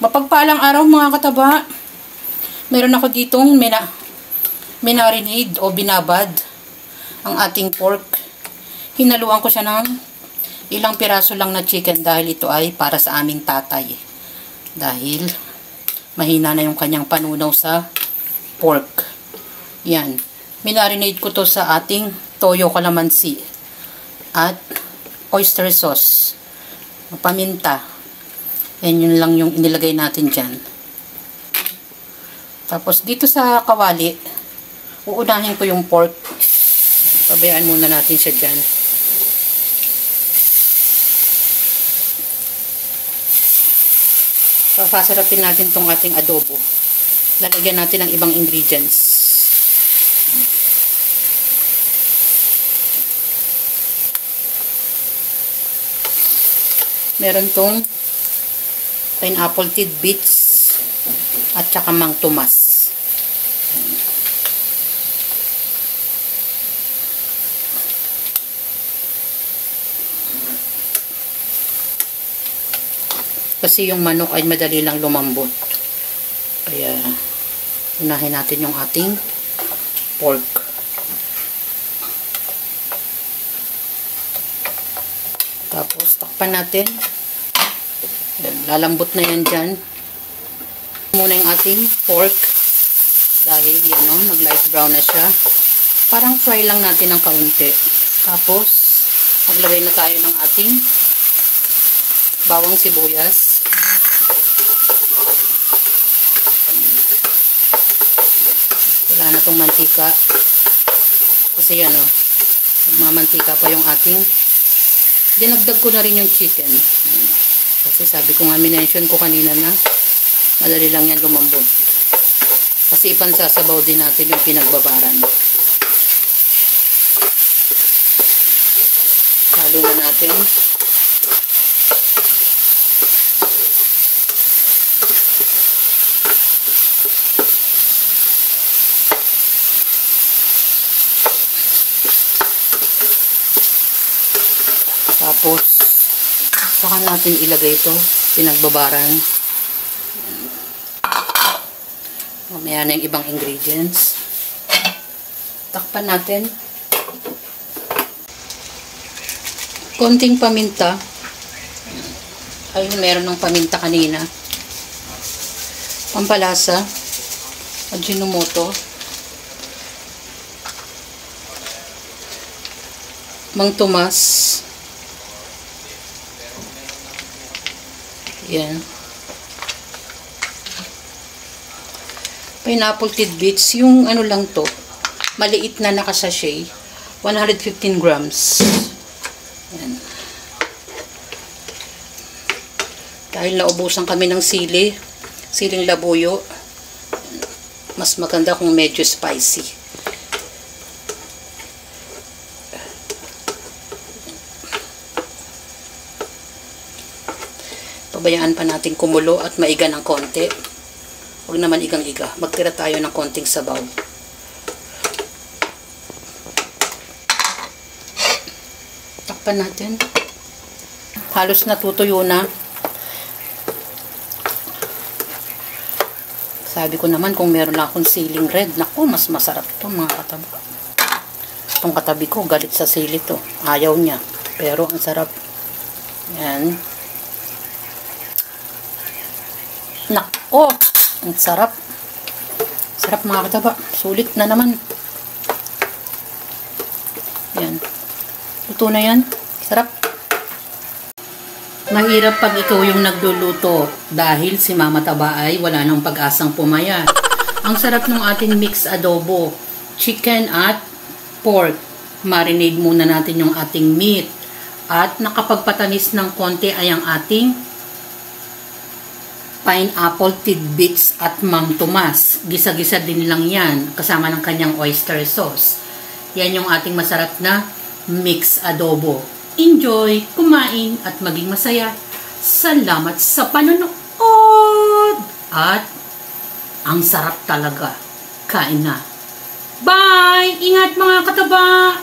Mapagpalang araw mga kataba. Meron ako ditong minarinade o binabad ang ating pork. Hinaluan ko siya ng ilang piraso lang na chicken dahil ito ay para sa aming tatay. Dahil mahina na yung kanyang panunaw sa pork. Yan. Minarinade ko to sa ating toyo calamansi at oyster sauce. Paminta. Yan yun lang yung inilagay natin dyan. Tapos dito sa kawali, uunahin ko yung pork. Pabayaan muna natin siya dyan. Papasarapin natin tong ating adobo. Lalagyan natin ng ibang ingredients. Meron tong pineapple tidbits at saka Mang Tomas. Kasi yung manok ay madali lang lumambot. Kaya unahin natin yung ating pork. Tapos takpan natin. Lalambot na yan dyan. Muna yung ating pork. Dahil yan o, nag-light brown na siya. Parang fry lang natin ng kaunti. Tapos, maglagay na tayo ng ating bawang sibuyas. Wala na tong mantika. Kasi yan o, magmamantika pa yung ating. Dinagdag ko na rin yung chicken. Kasi sabi ko nga, minention ko kanina na madali lang yan lumambot. Kasi ipansasabaw din natin yung pinagbabaran. Halo na natin. Tapos saka natin ilagay ito, pinagbabaran. Mamaya na yung ibang ingredients. Takpan natin. Konting paminta. Ayun, meron ng paminta kanina. Pampalasa. Ajinomoto. Mang Tomas. Yan. Pineapple tidbits. Yung ano lang to. Maliit na nakasachet. 115 grams. Yan. Dahil naubusan kami ng sili. Siling labuyo. Mas maganda kung medyo spicy. Pabayaan pa natin kumulo at maiga ng konti. Huwag naman igang-iga. Magtira tayo ng konting sabaw. Takpan natin. Halos natutuyo na. Sabi ko naman kung meron lang akong siling red. Naku, mas masarap ito mga kataba. Itong katabi ko, galit sa sili to. Ayaw niya. Pero ang sarap. Yan. Nako, ang sarap. Sarap mga kataba. Sulit na naman. Yan. Luto na yan. Sarap. Mahirap pag ikaw yung nagluluto dahil si Mama Taba ay wala nang pag-asang pumaya. Ang sarap ng ating mix adobo. Chicken at pork. Marinade muna natin yung ating meat. At nakapagpatanis ng konti ay ang ating pineapple tidbits at Mang Tomas. Gisa-gisa din lang yan kasama ng kanyang oyster sauce. Yan yung ating masarap na mix adobo. Enjoy, kumain at maging masaya. Salamat sa panonood. At ang sarap talaga. Kain na. Bye! Ingat mga kataba!